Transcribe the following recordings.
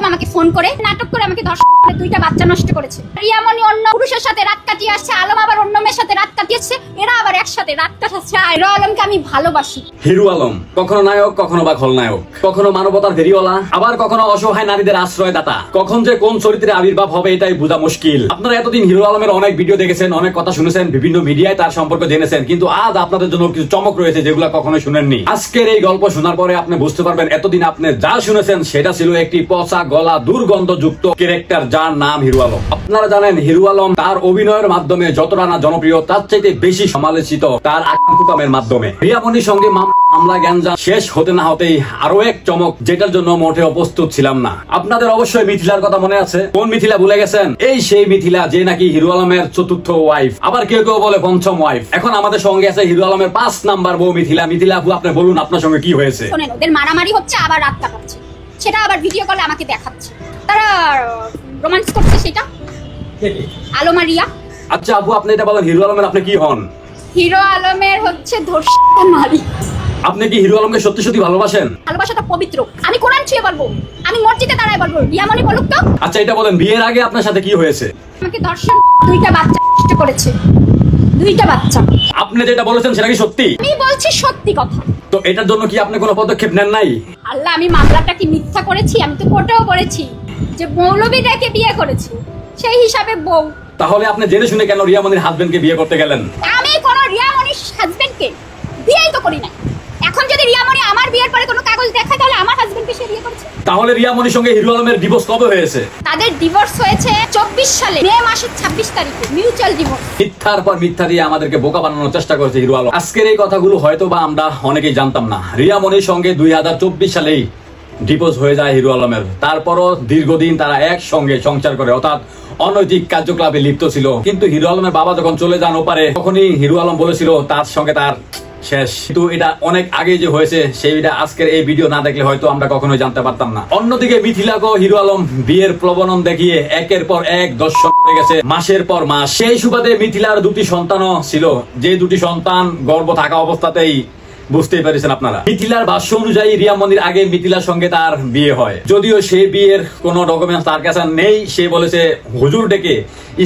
আমাকে ফোন করে নাটক করে আমাকে ধর্ষণ করে 2টা বাচ্চা নষ্ট করেছে। রিয়ামণি অন্য পুরুষের সাথে রাত কাটিয়ে আসছে, আলম আবার অন্য মেয়ের সাথে রাত কাটিয়েছে, এরা আবার একসাথে রাত কাটাচ্ছে। হিরো আলমকে আমি ভালোবাসি। হিরো আলম কখনো নায়ক, কখনো বা খলনায়ক, কখনো মানবতার ফেরিওয়ালা, আবার কখনো অসহায় নারীদের আশ্রয়দাতা। কখন যে কোন চরিত্রে আবির্ভাব হবে এটাই বোঝা মুশকিল। আপনারা এতদিন হিরো আলমের অনেক ভিডিও দেখেছেন, অনেক কথা শুনেছেন, বিভিন্ন মিডিয়ায় তার সম্পর্কে জেনেছেন, কিন্তু আজ আপনাদের জন্য কিছু চমক রয়েছে যেগুলো কখনো শুনেননি। আজকের এই গল্প শোনার পরে আপনি বুঝতে পারবেন এতদিন আপনি যা শুনেছেন সেটা ছিল একটি পচা গলা দুর্গন্ধযুক্ত ক্যারেক্টার যার নাম হিরো আলম। আপনারা জানেন হিরো আলম তার অভিনয়ের মাধ্যমে যতটা না জনপ্রিয় তার চাইতে বেশি সমালোচিত তার আকামের মাধ্যমে। রিয়ামণির সঙ্গে মামলা গ্যাঞ্জাম শেষ হতে না হতেই আরো এক চমক যেটার জন্য মোটেও প্রস্তুত ছিলাম না। আপনাদের অবশ্যই মিথিলার কথা মনে আছে। কোন মিথিলা ভুলে গেছেন? এই সেই মিথিলা যে নাকি হিরো আলমের 4র্থ ওয়াইফ, আবার কেউ কেউ বলে 5ম ওয়াইফ। এখন আমাদের সঙ্গে আছে হিরো আলমের 5 নাম্বার বউ মিথিলা। মিথিলা আপু, আপনি বলুন আপনার সঙ্গে কি হয়েছে? শুনেন, ওদের মারামারি হচ্ছে, আবার রাত কাটাচ্ছে, সেটা আবার ভিডিও কলে আমাকে দেখাচ্ছে। তারা রোমান্স করছে, সেটা আলম আর রিয়া। আচ্ছা আপু, আপনি এটা বলেন হিরো আলমের আপনি কি হন? হিরো আলমের হচ্ছে ধর্ষিতা নারী। আপনি কি হিরো আলমকে সত্যি সত্যি ভালোবাসেন? ভালোবাসাটা পবিত্র। আমি কোরআন ছুঁয়ে বলবো, আমি মসজিদে দাঁড়ায় বলবো। রিয়ামণি বলুক তো। আচ্ছা এটা বলেন, বিয়ের আগে আপনার সাথে কি হয়েছে? আমাকে ধর্ষণ 2টা বাচ্চা নষ্ট করেছে, 2টা বাচ্চা। আপনি যেটা বলেছেন সেটা কি সত্যি? আমি বলছি সত্যি কথা। তো এটার জন্য কি আপনি কোনো পদক্ষেপ নেন নাই? আল্লাহ, আমি মামলাটা কি মিথ্যা করেছি? আমি তো কোর্টেও করেছি যে মৌলবীটাকে বিয়ে করেছি, সেই হিসাবে বউ। তাহলে আপনি জেনে শুনে কেন রিয়ামণির হাজবেন্ডকে বিয়ে করতে গেলেন? আমি কোন রিয়ামণির হাজবেন্ডকে বিয়েই তো করি না। এখন যদি রিয়ামণি আমার বিয়ের পরে কোনো কাগজ দেখায় তাহলে আমার হাজবেন্ডকে সে বিয়ে করেছে। তাহলে রিয়ামণির সঙ্গে হিরো আলমের ডিভোর্স কবে হয়েছে? তাদের ডিভোর্স হয়েছে 24 সালে মে মাসের 26 তারিখে, মিউচুয়াল ডিভোর্স। মিথ্যার পর মিথ্যা দিয়ে আমাদেরকে বোকা বানানোর চেষ্টা করেছে হিরো আলম। আজকের এই কথাগুলো হয়তো বা আমরা অনেকেই জানতাম না। রিয়ামণির সঙ্গে 2024 সালেই ডিভোর্স হয়ে যায় হিরো আলমের। তারপরও দীর্ঘদিন তারা একসঙ্গে সংসার করে, অর্থাৎ অনৈতিক কার্যকলাপে লিপ্ত ছিল। কিন্তু হিরো আলমের বাবা যখন চলে যান ওপারে, তখনই হিরো আলম বলেছিল তার সঙ্গে তার শেষ। কিন্তু এটা অনেক আগে যে হয়েছে সেইটা আজকের এই ভিডিও না দেখলে হয়তো আমরা কখনোই জানতে পারতাম না। অন্যদিকে মিথিলাকে হিরো আলম বিয়ের প্রবণন দেখিয়ে একের পর এক দর্শন হয়ে গেছে, মাসের পর মাস। সেই সুবাদে মিথিলার 2টি সন্তানও ছিল, যে 2টি সন্তান গর্ভ থাকা অবস্থাতেই বুঝতেই পারছেন আপনারা। মিথিলার ভাষ্য অনুযায়ী রিয়ামণির আগে মিথিলার সঙ্গে তার বিয়ে হয়, যদিও সেই বিয়ের কোনো ডকুমেন্টস তার কাছে নেই। সে বলেছে হুজুর ডেকে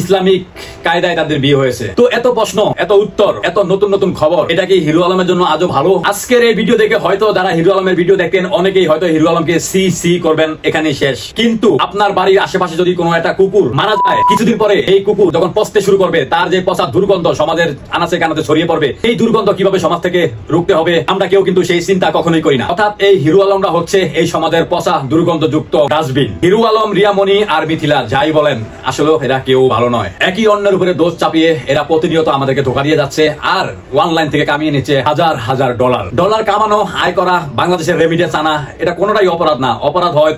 ইসলামিক কায়দায় তাদের বিয়ে হয়েছে। তো এত প্রশ্ন, এত উত্তর, এত নতুন নতুন খবর, এটা কি হিরো আলমের জন্য আজও ভালো? আজকের এই ভিডিও দেখে হয়তো যারা হিরো আলমের ভিডিও দেখতেন অনেকেই হয়তো হিরো আলমকে সি সি করবেন, এখানেই শেষ। কিন্তু আপনার বাড়ির আশেপাশে যদি কোনো একটা কুকুর মারা যায়, কিছুদিন পরে এই কুকুর যখন পচতে শুরু করবে, তার যে পচা দুর্গন্ধ সমাজের আনাচে কানাচে ছড়িয়ে পড়বে, এই দুর্গন্ধ কিভাবে সমাজ থেকে রুখতে হবে আমরা কেউ কিন্তু সেই চিন্তা কখনোই করি না। অর্থাৎ এই হিরো আলমরা হচ্ছে এই সমাজের পচা দুর্গন্ধযুক্ত ডাস্টবিন। হিরো আলম, রিয়ামণি আর মিথিলা যাই বলেন, আসলে এরা কেউ ভালো নয়। একই অন্যের উপরে দোষ চাপিয়ে এরা প্রতিনিয়ত আমাদেরকে ধোঁকা দিয়ে যাচ্ছে, আর অনলাইন থেকে কামিয়ে নিচ্ছে হাজার হাজার ডলার কামানো, আয় করা, বাংলাদেশের রেমিটেন্স আনা, এটা কোনোটাই অপরাধ না। অপরাধ হয়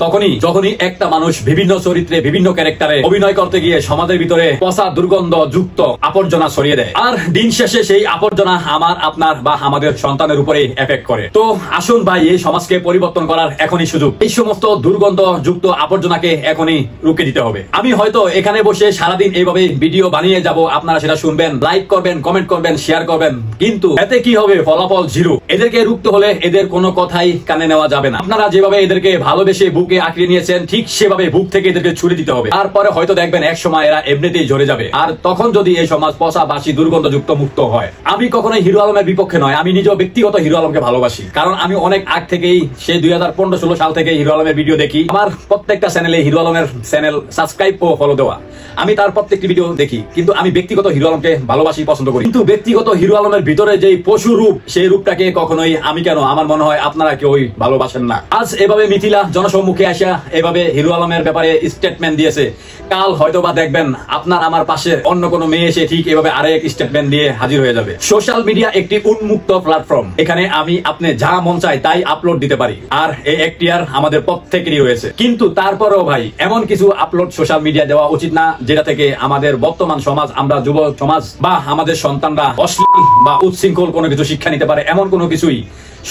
যখনই একটা মানুষ বিভিন্ন চরিত্রে বিভিন্ন ক্যারেক্টারে অভিনয় করতে গিয়ে সমাজের ভিতরে পচা দুর্গন্ধ যুক্ত আবর্জনা ছড়িয়ে দেয়, আর দিন শেষে সেই আবর্জনা আমার, আপনার বা আমাদের সন্তানের উপরে এফেক্ট করে। তো আসুন ভাই, এই সমাজকে পরিবর্তন করার এখনই সুযোগ। এই সমস্ত দুর্গন্ধ যুক্ত আবর্জনাকে এখনই রুখে দিতে হবে। আমি হয়তো এখানে বসে সারাদিন এইভাবে ভিডিও বানিয়ে যাব, আপনারা সেটা শুনবেন, লাইক করবেন, কমেন্ট করবেন, শেয়ার করবেন, কিন্তু এতে কি হবে? ফলাফল জিরো। এদেরকে রুখতে হলে এদের কোনো কথাই কানে নেওয়া যাবে না। আপনারা যেভাবে এদেরকে ভালোবেসে বুকে আঁকড়ে নিয়েছেন, ঠিক সেভাবে বুক থেকে এদেরকে ছুড়ে দিতে হবে। তারপরে হয়তো দেখবেন এক সময় এরা এমনিতেই ঝরে যাবে। আর তখন যদি এই সমাজ পচা বাসি দুর্গন্ধযুক্ত মুক্ত হয়। আমি কখনোই হিরো আলমের বিপক্ষে নয়, আমি নিজেও ব্যক্তিগত হিরো আলমকে ভালোবাসি। কারণ আমি অনেক আগ থেকেই, সেই 2015-16 সাল থেকে হিরো আলমের ভিডিও দেখি। আমার প্রত্যেকটা চ্যানেলে হিরো আলমের চ্যানেল সাবস্ক্রাইব ও ফলো দেওয়া, আমি তার প্রত্যেকটি ভিডিও দেখি। কিন্তু আমি ব্যক্তিগত হিরো আলমকে ভালোবাসি, পছন্দ করি। কিন্তু ব্যক্তিগত হিরো আলমের ভিতরে যে পশু রূপ, সেই রূপটাকে কখনোই আমি কেন, আমার মনে হয় আপনারা কেউই ভালোবাসেন না। আজ এভাবে মিথিলা জনসম্মুখে আসা এভাবে হিরো আলমের ব্যাপারে স্টেটমেন্ট দিয়েছে, কাল হয়তো বা দেখবেন আপনার আমার পাশে অন্য কোনো মেয়ে এসে ঠিক এভাবে আরেক স্টেটমেন্ট দিয়ে হাজির হয়ে যাবে। সোশ্যাল মিডিয়া একটি উন্মুক্ত প্ল্যাটফর্ম, এখানে আমি আপনি যা মন চাই তাই আপলোড দিতে পারি, আর এই এখতিয়ার আমাদের প্রত্যেকেরই রয়েছে। কিন্তু তারপরেও ভাই, এমন কিছু আপলোড সোশ্যাল মিডিয়া দেওয়া উচিত না যেটা থেকে আমাদের বর্তমান সমাজ, আমরা যুব সমাজ বা আমাদের সন্তানরা অশ্লীল বা উচ্ছৃঙ্খল কোনো কিছু শিক্ষা নিতে পারে, এমন কোনো কিছুই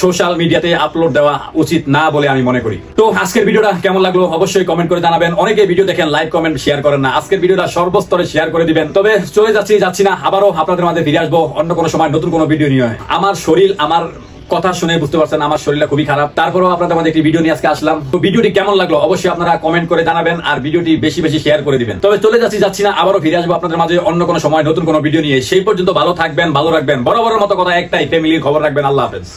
সোশ্যাল মিডিয়াতে আপলোড দেওয়া উচিত না বলে আমি মনে করি। তো আজকের ভিডিওটা কেমন লাগলো অবশ্যই কমেন্ট করে জানাবেন। অনেকে ভিডিও দেখেন, লাইক কমেন্ট শেয়ার করেন না। আজকের ভিডিওটা সর্বস্তরে শেয়ার করে দিবেন। তবে চলে যাচ্ছি না, আবারও আপনাদের মাঝে ফিরে আসবো অন্য কোনো সময় নতুন কোনো ভিডিও নিয়ে। আমার শরীর, আমার কথা শুনে বুঝতে পারছেন আমার শরীরটা খুবই খারাপ। তারপরেও আপনাদের মধ্যে একটি ভিডিও নিয়ে আজকে আসলাম। তো ভিডিওটি কেমন লাগলো অবশ্যই আপনারা কমেন্ট করে জানাবেন, আর ভিডিওটি বেশি বেশি শেয়ার করে দিবেন। তবে চলে যাচ্ছি না, আবারও ফিরে আসবো আপনাদের মাঝে অন্য কোনো সময় নতুন কোনো ভিডিও নিয়ে। সেই পর্যন্ত ভালো থাকবেন, ভালো রাখবেন। বরাবরের মতো কথা একটাই, ফ্যামিলির খবর রাখবেন। আল্লাহ হাফেজ।